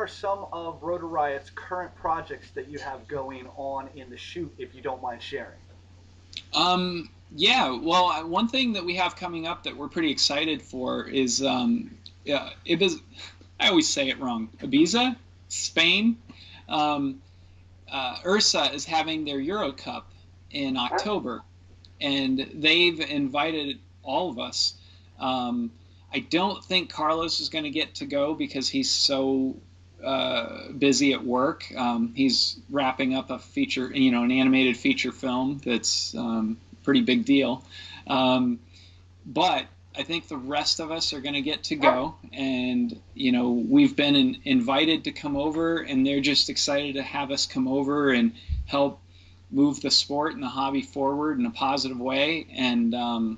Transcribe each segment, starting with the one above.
some of Rotor Riot's current projects that you have going on in the shoot, if you don't mind sharing? Yeah, well, one thing that we have coming up that we're pretty excited for is yeah, I always say it wrong. Ibiza, Spain. Um, Ursa is having their Euro Cup in October, and they've invited all of us. Um, I don't think Carlos is going to get to go because he's so busy at work. He's wrapping up a feature, an animated feature film that's pretty big deal. Um, but I think the rest of us are going to get to go, and we've been invited to come over, and they're just excited to have us come over and help move the sport and the hobby forward in a positive way. And I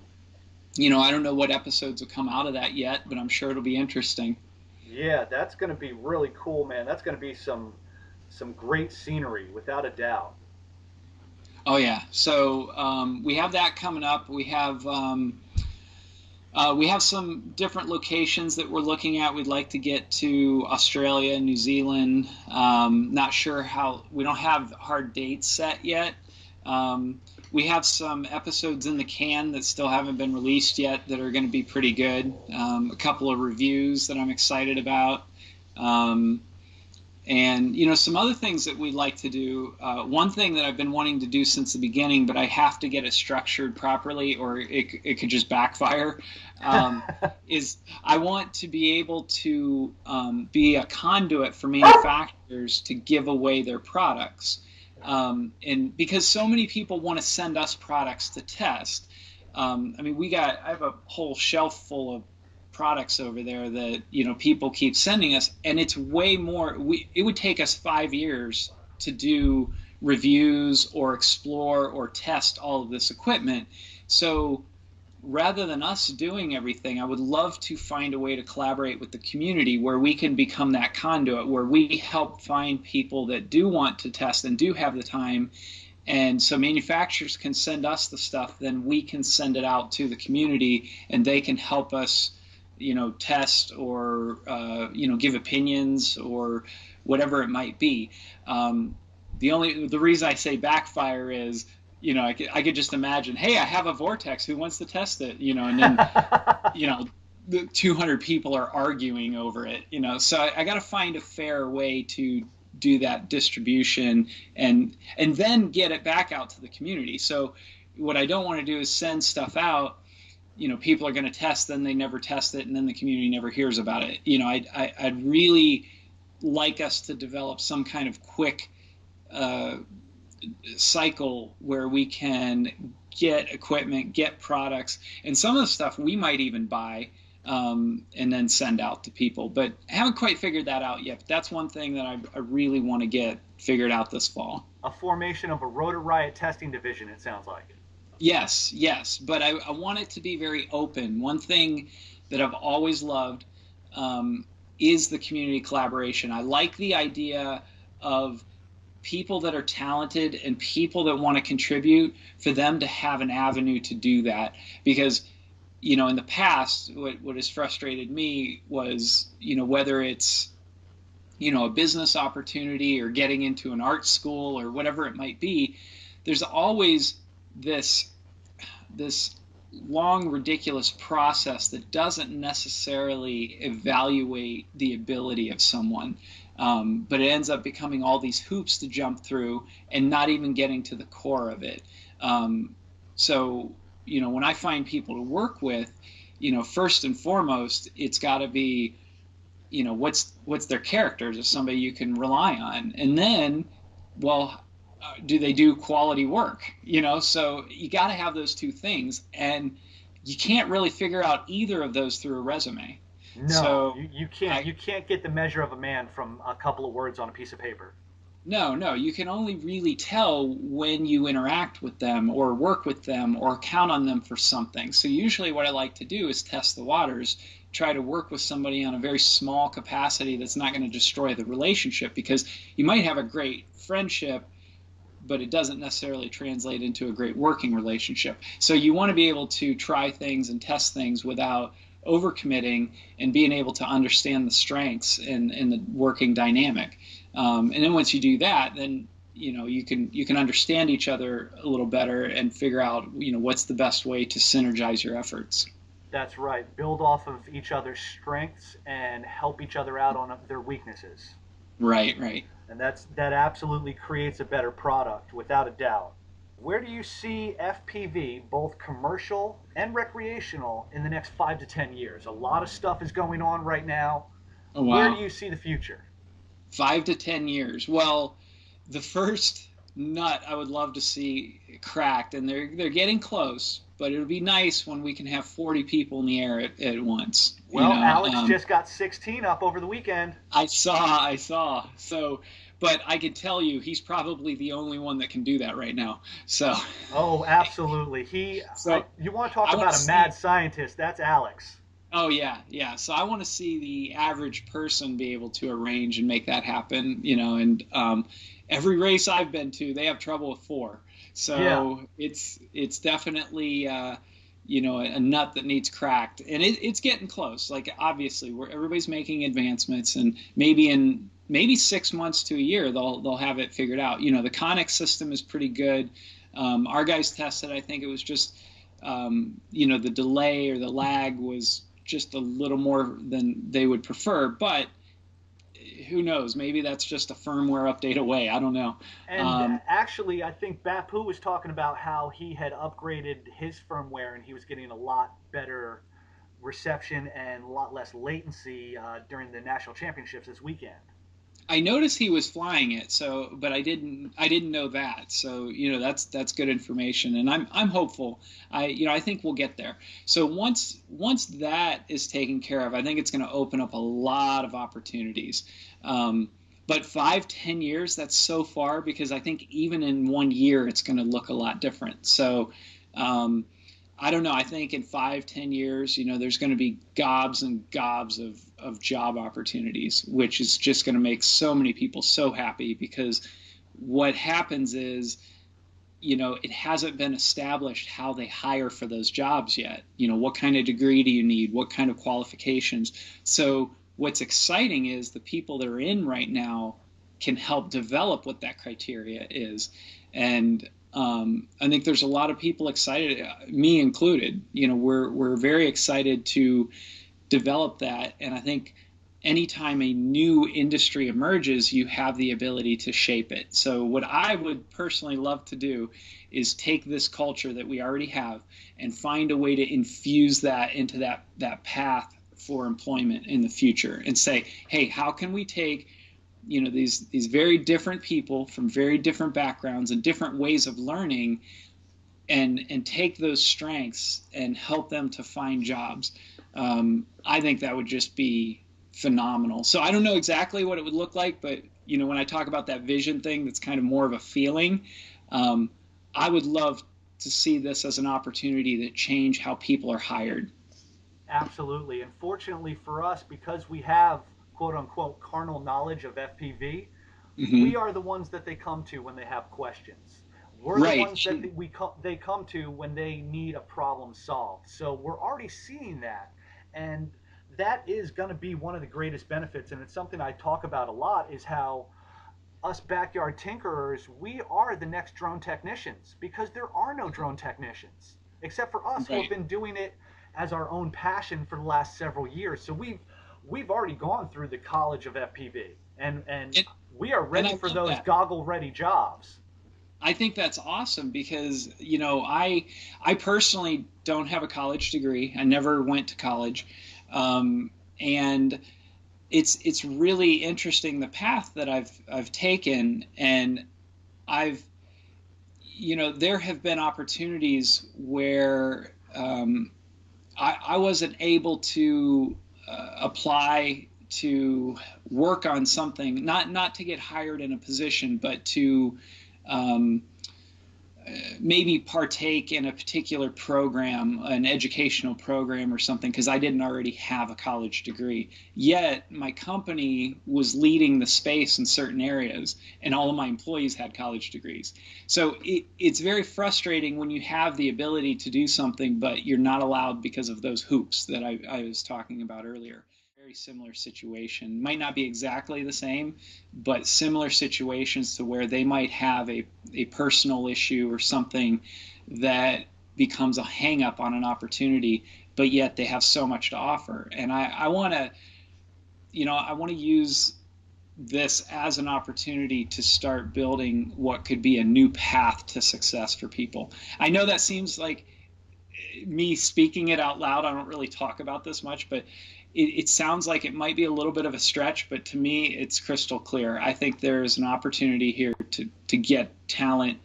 don't know what episodes will come out of that yet, but I'm sure it'll be interesting. Yeah, that's going to be really cool, man. That's going to be some great scenery, without a doubt. Oh yeah, so we have that coming up. We have some different locations that we're looking at. We'd like to get to Australia, New Zealand. Not sure how. We don't have hard dates set yet. We have some episodes in the can that still haven't been released yet that are going to be pretty good. A couple of reviews that I'm excited about. And some other things that we'd like to do. One thing that I've been wanting to do since the beginning, but I have to get it structured properly, or it could just backfire. Is I want to be able to be a conduit for manufacturers to give away their products, and because so many people want to send us products to test. I mean, I have a whole shelf full of products over there that people keep sending us, and it's way more. It would take us 5 years to do reviews or explore or test all of this equipment. So rather than us doing everything, I would love to find a way to collaborate with the community where we can become that conduit, where we help find people that do want to test and do have the time. And so manufacturers can send us the stuff, then we can send it out to the community, and they can help us test or give opinions or whatever it might be. The reason I say backfire is I could just imagine, hey, I have a vortex, who wants to test it, and then the 200 people are arguing over it, so I got to find a fair way to do that distribution and then get it back out to the community. So what I don't want to do is send stuff out, people are going to test, then they never test it, and then the community never hears about it. I'd really like us to develop some kind of quick cycle where we can get equipment, get products, and some of the stuff we might even buy and then send out to people. But I haven't quite figured that out yet. But that's one thing that I really want to get figured out this fall. A formation of a Rotor Riot testing division, it sounds like. Yes, but I want it to be very open. One thing that I've always loved is the community collaboration. I like the idea of people that are talented and people that want to contribute, for them to have an avenue to do that. Because, in the past, what has frustrated me was, whether it's, a business opportunity or getting into an art school or whatever it might be, there's always this long, ridiculous process that doesn't necessarily evaluate the ability of someone. But it ends up becoming all these hoops to jump through and not even getting to the core of it. So, when I find people to work with, first and foremost, it's got to be, what's their character? Is somebody you can rely on? And then, well, do they do quality work? So you got to have those two things, and you can't really figure out either of those through a resume. No, so you can't. You can't get the measure of a man from a couple of words on a piece of paper. No, you can only really tell when you interact with them or work with them or count on them for something. So usually what I like to do is test the waters, try to work with somebody on a very small capacity that's not going to destroy the relationship, because you might have a great friendship, but it doesn't necessarily translate into a great working relationship. So you want to be able to try things and test things without overcommitting and being able to understand the strengths and the working dynamic. And then once you do that, then you can understand each other a little better and figure out what's the best way to synergize your efforts. That's right. Build off of each other's strengths and help each other out on their weaknesses. Right, right. And that absolutely creates a better product, without a doubt. Where do you see FPV, both commercial and recreational, in the next 5 to 10 years? A lot of stuff is going on right now. Oh, Where wow. do you see the future? 5 to 10 years. Well, the first nut I would love to see cracked, and they're getting close. But it would be nice when we can have 40 people in the air at once. Well, Alex just got 16 up over the weekend. I saw. So, but I can tell you, he's probably the only one that can do that right now. So. Oh, absolutely. You want to talk about a mad scientist? That's Alex. Oh yeah. So I want to see the average person be able to arrange and make that happen. And every race I've been to, they have trouble with 4. So yeah. It's definitely a nut that needs cracked, and it's getting close. Like, obviously, everybody's making advancements, and maybe 6 months to a year they'll have it figured out. The Connex system is pretty good. Our guys tested. I think it was just the delay or the lag was just a little more than they would prefer, but who knows? Maybe that's just a firmware update away. I don't know. And actually, I think Bapu was talking about how he had upgraded his firmware and he was getting a lot better reception and a lot less latency during the national championships this weekend. I noticed he was flying it, but I didn't know that. So that's good information, and I'm hopeful. I think we'll get there. So once that is taken care of, I think it's going to open up a lot of opportunities. But 5-10 years, that's so far, because I think even in 1 year it's going to look a lot different. So I don't know. I think in 5-10 years, there's going to be gobs and gobs of job opportunities, which is just going to make so many people so happy, because what happens is, it hasn't been established how they hire for those jobs yet. What kind of degree do you need? What kind of qualifications? So what's exciting is the people that are in right now can help develop what that criteria is. And I think there's a lot of people excited, me included. We're very excited to develop that. And I think anytime a new industry emerges, you have the ability to shape it. So what I would personally love to do is take this culture that we already have and find a way to infuse that into that path for employment in the future, and say, hey, how can we take these very different people from very different backgrounds and different ways of learning, and take those strengths and help them to find jobs. I think that would just be phenomenal. So I don't know exactly what it would look like, but when I talk about that vision thing, that's kind of more of a feeling. I would love to see this as an opportunity to change how people are hired. Absolutely. And fortunately for us, because we have quote unquote carnal knowledge of FPV, mm-hmm. we are the ones that they come to when they have questions. We're right. The ones that they come to when they need a problem solved. So we're already seeing that. And that is going to be one of the greatest benefits. And it's something I talk about a lot, is how us backyard tinkerers, we are the next drone technicians, because there are no drone technicians except for us, right. who have been doing it as our own passion for the last several years. So we've already gone through the college of FPV, and we are ready for those goggle-ready jobs. I think that's awesome, because I personally don't have a college degree. I never went to college, and it's really interesting the path that I've taken, and there have been opportunities where I wasn't able to apply to work on something, not to get hired in a position, but to maybe partake in a particular program, an educational program or something, because I didn't already have a college degree. Yet my company was leading the space in certain areas, and all of my employees had college degrees. So it's very frustrating when you have the ability to do something, but you're not allowed because of those hoops that I was talking about earlier. Very similar situation. Might not be exactly the same, but similar situations to where they might have a personal issue or something that becomes a hang up on an opportunity, but yet they have so much to offer. And I want to, I want to use this as an opportunity to start building what could be a new path to success for people. I know that seems like me speaking it out loud. I don't really talk about this much, but it sounds like it might be a little bit of a stretch, but to me, it's crystal clear. I think there's an opportunity here to get talent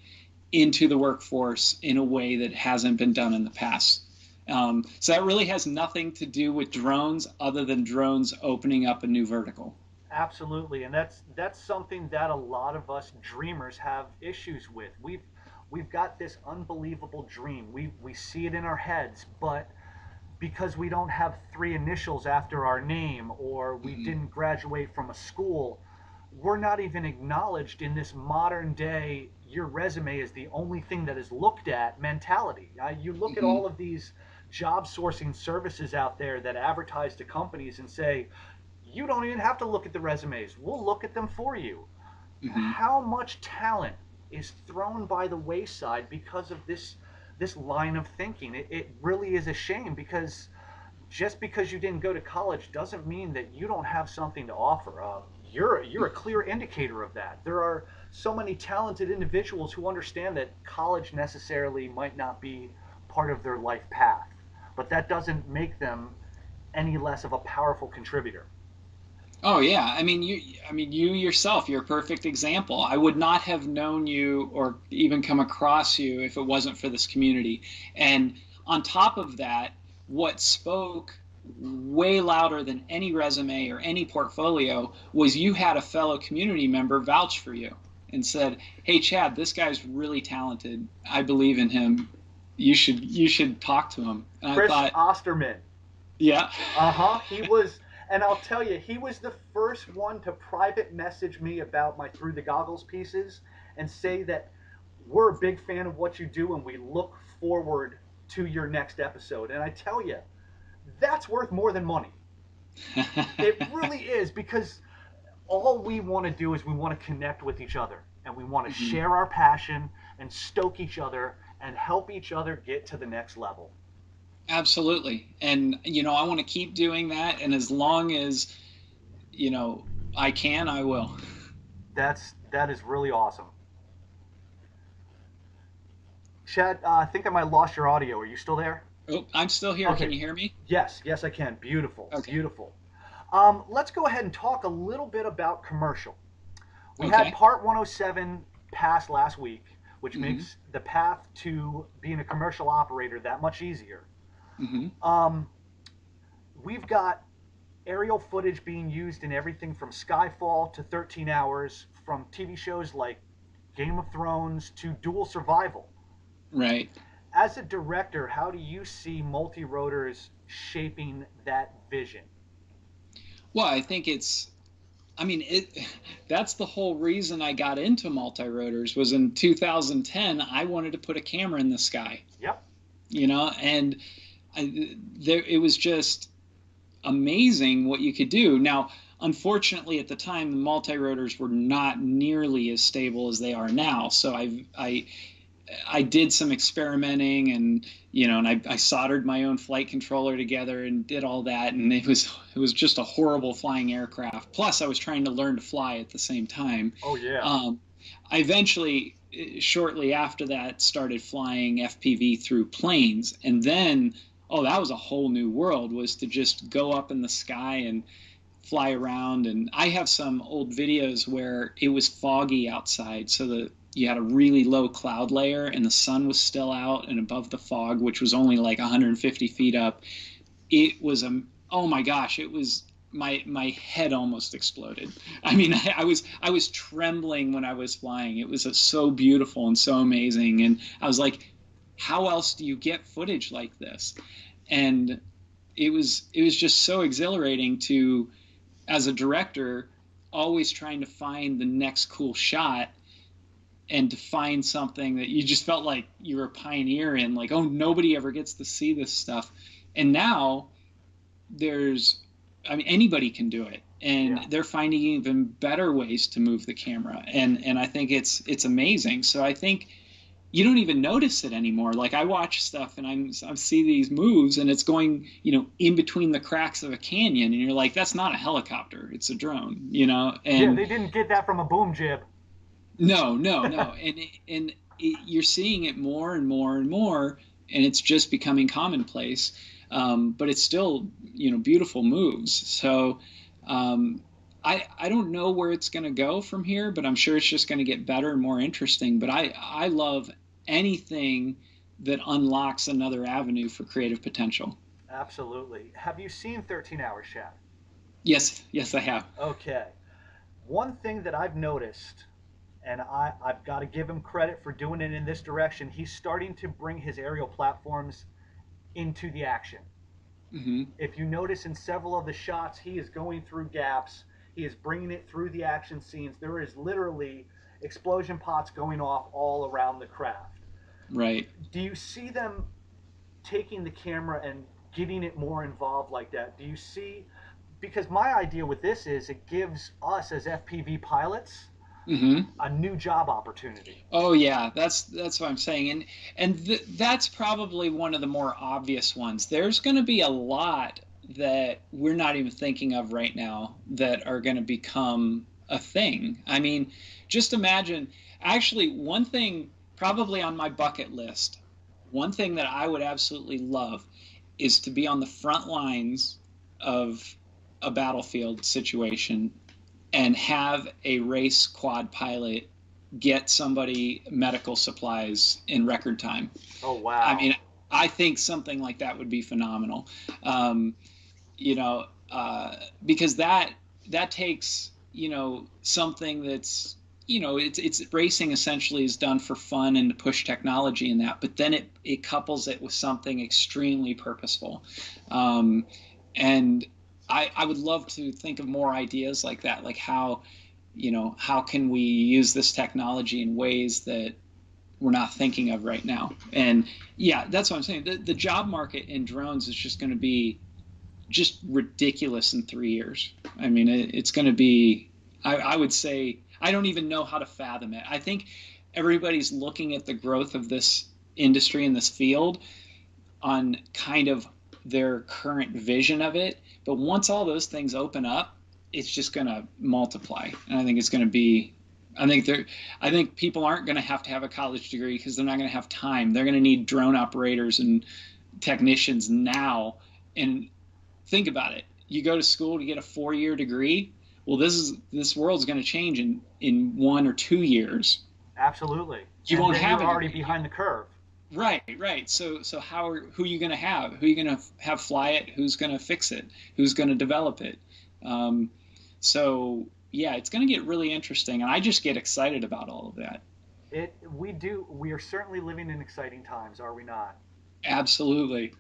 into the workforce in a way that hasn't been done in the past. So that really has nothing to do with drones other than drones opening up a new vertical. Absolutely, and that's something that a lot of us dreamers have issues with. We've got this unbelievable dream. We see it in our heads, but because we don't have 3 initials after our name, or we didn't graduate from a school, we're not even acknowledged in this modern day, your resume is the only thing that is looked at mentality. You look at all of these job sourcing services out there that advertise to companies and say, you don't even have to look at the resumes, we'll look at them for you. How much talent is thrown by the wayside because of this line of thinking? It really is a shame, because just because you didn't go to college doesn't mean that you don't have something to offer. You're a clear indicator of that. There are so many talented individuals who understand that college necessarily might not be part of their life path, but that doesn't make them any less of a powerful contributor. Oh yeah, I mean you yourself, you're a perfect example. I would not have known you or even come across you if it wasn't for this community. And on top of that, what spoke way louder than any resume or any portfolio was you had a fellow community member vouch for you and said, "Hey Chad, this guy's really talented. I believe in him. You should talk to him." And Chris I thought, Osterman. Yeah. He was. And I'll tell you, he was the first one to private message me about my Through the Goggles pieces and say that we're a big fan of what you do and we look forward to your next episode. And I tell you, that's worth more than money. It really is, because all we want to do is we want to connect with each other, and we want to share our passion and stoke each other and help each other get to the next level. Absolutely. And, I want to keep doing that. And as long as, I can, I will. That is really awesome. Chad, I think I might have lost your audio. Are you still there? Oh, I'm still here. Okay. Can you hear me? Yes, I can. Beautiful. Okay. Beautiful. Let's go ahead and talk a little bit about commercial. We had Part 107 pass last week, which makes the path to being a commercial operator that much easier. We've got aerial footage being used in everything from Skyfall to 13 Hours, from TV shows like Game of Thrones to Dual Survival. Right. As a director, how do you see multi-rotors shaping that vision? Well, I think that's the whole reason I got into multi-rotors. Was in 2010, I wanted to put a camera in the sky. Yep. And it was just amazing what you could do. Now, unfortunately, at the time, the multi-rotors were not nearly as stable as they are now. So I did some experimenting, and I soldered my own flight controller together and did all that, and it was just a horrible flying aircraft. Plus, I was trying to learn to fly at the same time. Oh yeah. I eventually, shortly after that, started flying FPV through planes, and then that was a whole new world, was to just go up in the sky and fly around. And I have some old videos where it was foggy outside, so that you had a really low cloud layer and the sun was still out and above the fog, which was only like 150 feet up. It was oh my gosh, it was my head almost exploded. I mean, I was trembling when I was flying. It was so beautiful and so amazing, and I was like, how else do you get footage like this? And it was just so exhilarating to, as a director, always trying to find the next cool shot and to find something that you just felt like you were a pioneer in, like, oh, nobody ever gets to see this stuff. And now anybody can do it, and they're finding even better ways to move the camera. And I think it's amazing. So I think you don't even notice it anymore. Like, I watch stuff and I see these moves, and it's going, in between the cracks of a canyon, and you're like, that's not a helicopter, it's a drone, And they didn't get that from a boom jib. No. And you're seeing it more and more and more, and it's just becoming commonplace. But it's still, beautiful moves. So I don't know where it's going to go from here, but I'm sure it's just going to get better and more interesting. But I love anything that unlocks another avenue for creative potential. Absolutely. Have you seen 13 Hours, Chad? Yes, I have. Okay. One thing that I've noticed, and I've got to give him credit for doing it in this direction, he's starting to bring his aerial platforms into the action. Mm-hmm. If you notice in several of the shots, he is going through gaps. He is bringing it through the action scenes. There is literally explosion pots going off all around the craft. Right. Do you see them taking the camera and getting it more involved like that? Do you see, because my idea with this is it gives us as FPV pilots a new job opportunity. Oh yeah, that's what I'm saying, and that's probably one of the more obvious ones. There's going to be a lot that we're not even thinking of right now that are going to become a thing. I mean, just imagine. Actually, one thing probably on my bucket list, one thing that I would absolutely love is to be on the front lines of a battlefield situation and have a race quad pilot get somebody medical supplies in record time. Oh, wow. I mean, I think something like that would be phenomenal. Because that takes, something that's, it's racing essentially is done for fun and to push technology in that, but then it couples it with something extremely purposeful. And I would love to think of more ideas like that, like how can we use this technology in ways that we're not thinking of right now. And yeah, that's what I'm saying. The job market in drones is just going to be just ridiculous in 3 years. I mean, it's going to be, I would say, I don't even know how to fathom it. I think everybody's looking at the growth of this industry in this field on kind of their current vision of it. But once all those things open up, it's just going to multiply. And I think it's going to be, I think people aren't going to have a college degree because they're not going to have time. They're going to need drone operators and technicians now. And think about it. You go to school to get a 4-year degree. Well, this world's going to change in 1 or 2 years. Absolutely. You won't have it already behind the curve. Right. So who are you going to have? Who are you going to have fly it? Who's going to fix it? Who's going to develop it? So yeah, it's going to get really interesting, and I just get excited about all of that. We are certainly living in exciting times, are we not? Absolutely.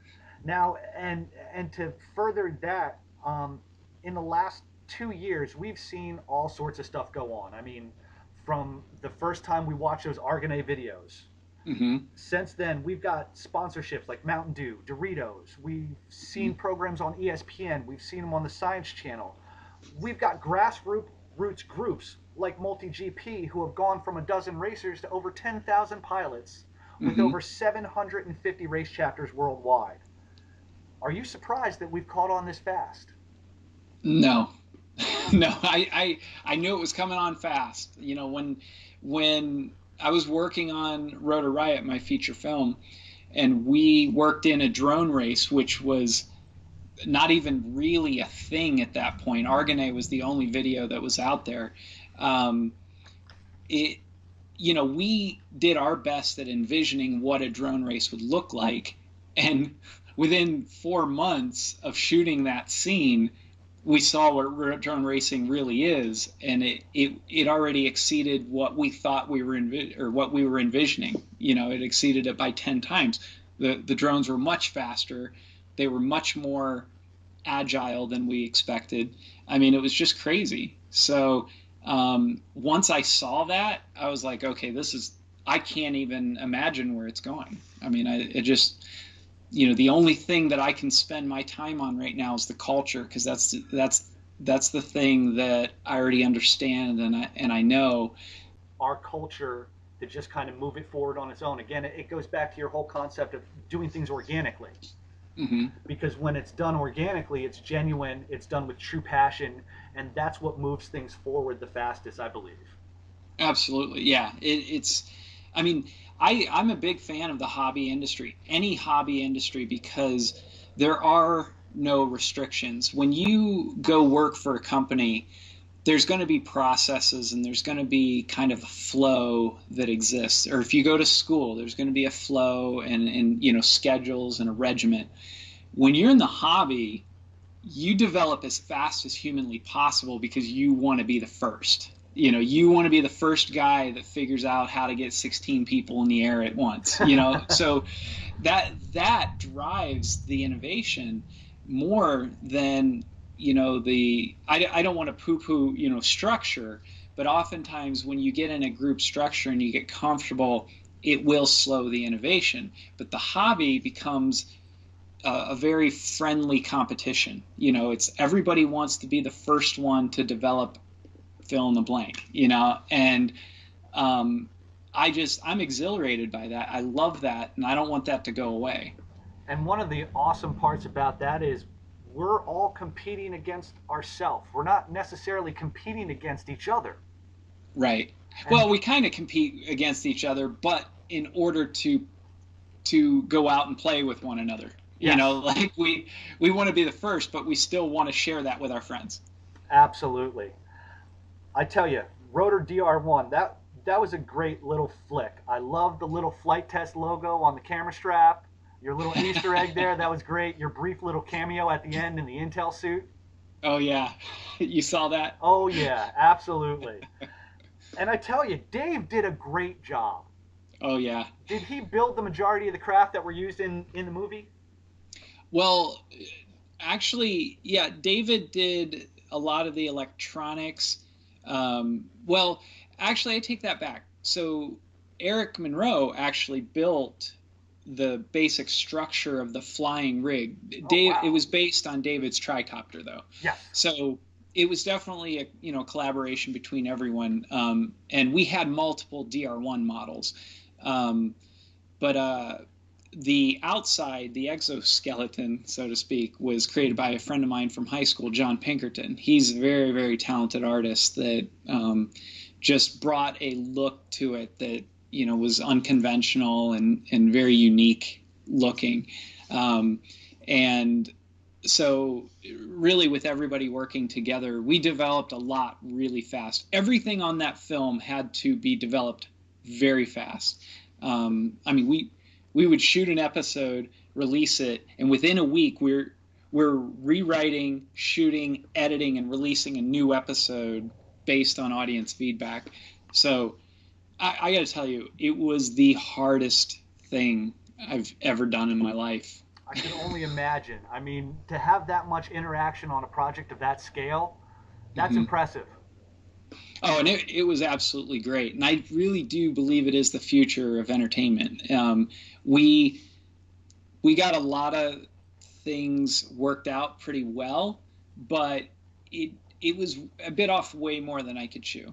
Now, and to further that, in the last 2 years, we've seen all sorts of stuff go on. I mean, from the first time we watched those Argonet videos. Mm-hmm. Since then, we've got sponsorships like Mountain Dew, Doritos. We've seen programs on ESPN. We've seen them on the Science Channel. We've got grassroots groups like MultiGP who have gone from a dozen racers to over 10,000 pilots with over 750 race chapters worldwide. Are you surprised that we've caught on this fast? No. No, I knew it was coming on fast. When I was working on Rotor Riot, my feature film, and we worked in a drone race, which was not even really a thing at that point. Argonet was the only video that was out there. We did our best at envisioning what a drone race would look like, and within 4 months of shooting that scene, we saw what drone racing really is, and it already exceeded what we thought we were what we were envisioning. It exceeded it by 10 times. The drones were much faster. They were much more agile than we expected. I mean, it was just crazy. So once I saw that, I was like, okay, I can't even imagine where it's going. I mean, it just, the only thing that I can spend my time on right now is the culture, because that's the thing that I already understand and I know. Our culture to just kind of move it forward on its own. Again, it goes back to your whole concept of doing things organically. Mm-hmm. Because when it's done organically, it's genuine, it's done with true passion, and that's what moves things forward the fastest, I believe. Absolutely, yeah. I mean, I'm a big fan of the hobby industry, any hobby industry, because there are no restrictions. When you go work for a company, there's going to be processes and there's going to be kind of a flow that exists. Or if you go to school, there's going to be a flow and schedules and a regiment. When you're in the hobby, you develop as fast as humanly possible because you want to be the first. You want to be the first guy that figures out how to get 16 people in the air at once. So that drives the innovation more than I don't want to poo-poo structure, but oftentimes when you get in a group structure and you get comfortable, it will slow the innovation. But the hobby becomes a very friendly competition. It's everybody wants to be the first one to develop fill in the blank, and I'm exhilarated by that. I love that, and I don't want that to go away. And one of the awesome parts about that is we're all competing against ourselves. We're not necessarily competing against each other. Right. Well, we kind of compete against each other, but in order to go out and play with one another. Yes. Like we want to be the first, but we still want to share that with our friends. Absolutely. I tell you, Rotor DR1, that was a great little flick. I love the little flight test logo on the camera strap. Your little Easter egg there, that was great. Your brief little cameo at the end in the Intel suit. Oh, yeah. You saw that? Oh, yeah, absolutely. And I tell you, Dave did a great job. Oh, yeah. Did he build the majority of the craft that were used in the movie? Well, actually, yeah, David did a lot of the electronics. Well, actually, I take that back. So Eric Monroe actually built the basic structure of the flying rig. Wow. It was based on David's tricopter, though. Yes. So it was definitely a collaboration between everyone. And we had multiple DR1 models. But the outside, the exoskeleton, so to speak, was created by a friend of mine from high school, John Pinkerton. He's a very, very talented artist that just brought a look to it that was unconventional and very unique looking. And so really with everybody working together, we developed a lot really fast. Everything on that film had to be developed very fast. I mean, we would shoot an episode, release it, and within a week we're rewriting, shooting, editing, and releasing a new episode based on audience feedback. So I got to tell you, it was the hardest thing I've ever done in my life. I can only imagine. I mean, to have that much interaction on a project of that scale, that's impressive. Oh, and it was absolutely great. And I really do believe it is the future of entertainment. We got a lot of things worked out pretty well, but it was a bit off way more than I could chew,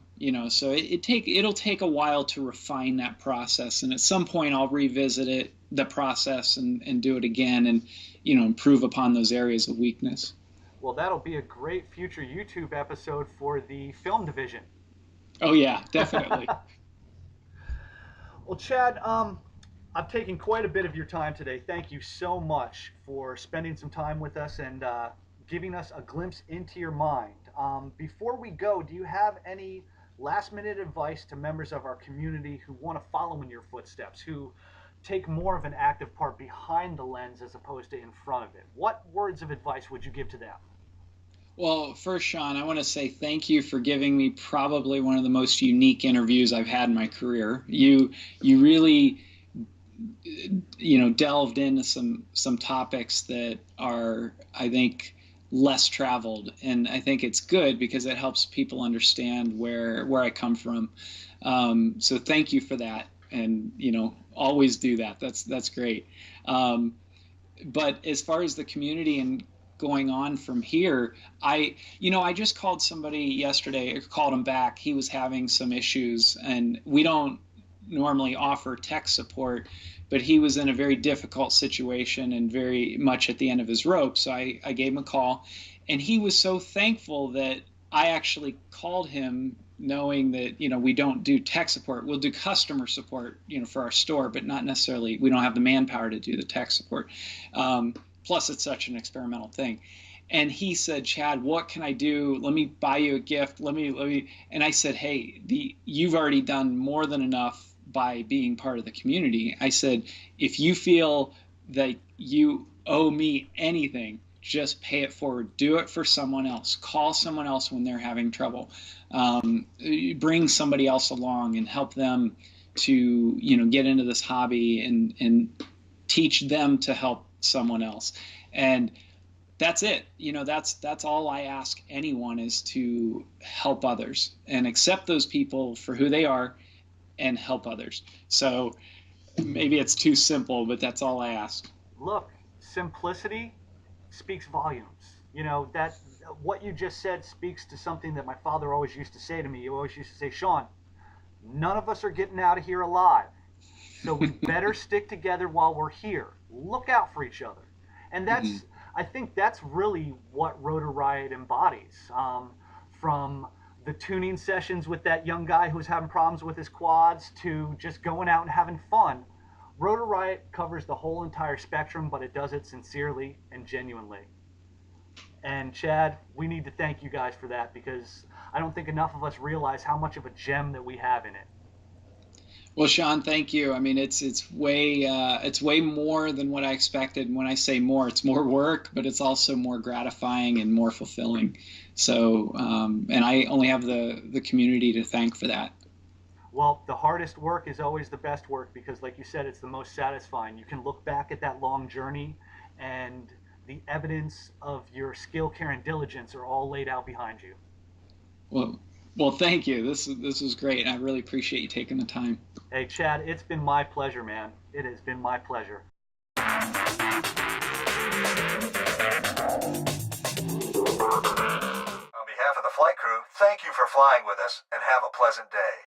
so it'll take a while to refine that process. And at some point I'll revisit the process and do it again and, improve upon those areas of weakness. Well, that'll be a great future YouTube episode for the film division. Oh yeah, definitely. Well, Chad, I've taken quite a bit of your time today. Thank you so much for spending some time with us and giving us a glimpse into your mind. Before we go, do you have any last-minute advice to members of our community who want to follow in your footsteps, who take more of an active part behind the lens as opposed to in front of it? What words of advice would you give to them? Well, first, Sean, I want to say thank you for giving me probably one of the most unique interviews I've had in my career. You really, delved into some topics that are, I think, less traveled, and I think it's good because it helps people understand where I come from. So thank you for that, and always do that. That's great. Um, but as far as the community and going on from here, I just called somebody yesterday, called him back. He was having some issues, and we don't normally offer tech support, but he was in a very difficult situation and very much at the end of his rope. So I gave him a call, and he was so thankful that I actually called him, knowing that we don't do tech support. We'll do customer support for our store, but not necessarily, we don't have the manpower to do the tech support. Plus it's such an experimental thing. And he said, Chad, what can I do? Let me buy you a gift. Let me. And I said, hey, you've already done more than enough by being part of the community. I said, if you feel that you owe me anything, just pay it forward. Do it for someone else. Call someone else when they're having trouble. Bring somebody else along and help them to get into this hobby and teach them to help someone else. And that's it. That's all I ask anyone, is to help others and accept those people for who they are and help others. So maybe it's too simple, but that's all I ask. Look, simplicity speaks volumes. That what you just said speaks to something that my father always used to say to me. He always used to say, Sean, none of us are getting out of here alive. So we better stick together while we're here. Look out for each other. And I think that's really what Rotor Riot embodies. From the tuning sessions with that young guy who was having problems with his quads to just going out and having fun. Rotor Riot covers the whole entire spectrum, but it does it sincerely and genuinely. And Chad, we need to thank you guys for that, because I don't think enough of us realize how much of a gem that we have in it. Well, Sean, thank you. I mean, it's way more than what I expected. And when I say more, it's more work, but it's also more gratifying and more fulfilling. So, and I only have the community to thank for that. Well, the hardest work is always the best work, because like you said, it's the most satisfying. You can look back at that long journey, and the evidence of your skill, care, and diligence are all laid out behind you. Well, thank you. This was great. I really appreciate you taking the time. Hey, Chad, it's been my pleasure, man. It has been my pleasure. On behalf of the flight crew, thank you for flying with us, and have a pleasant day.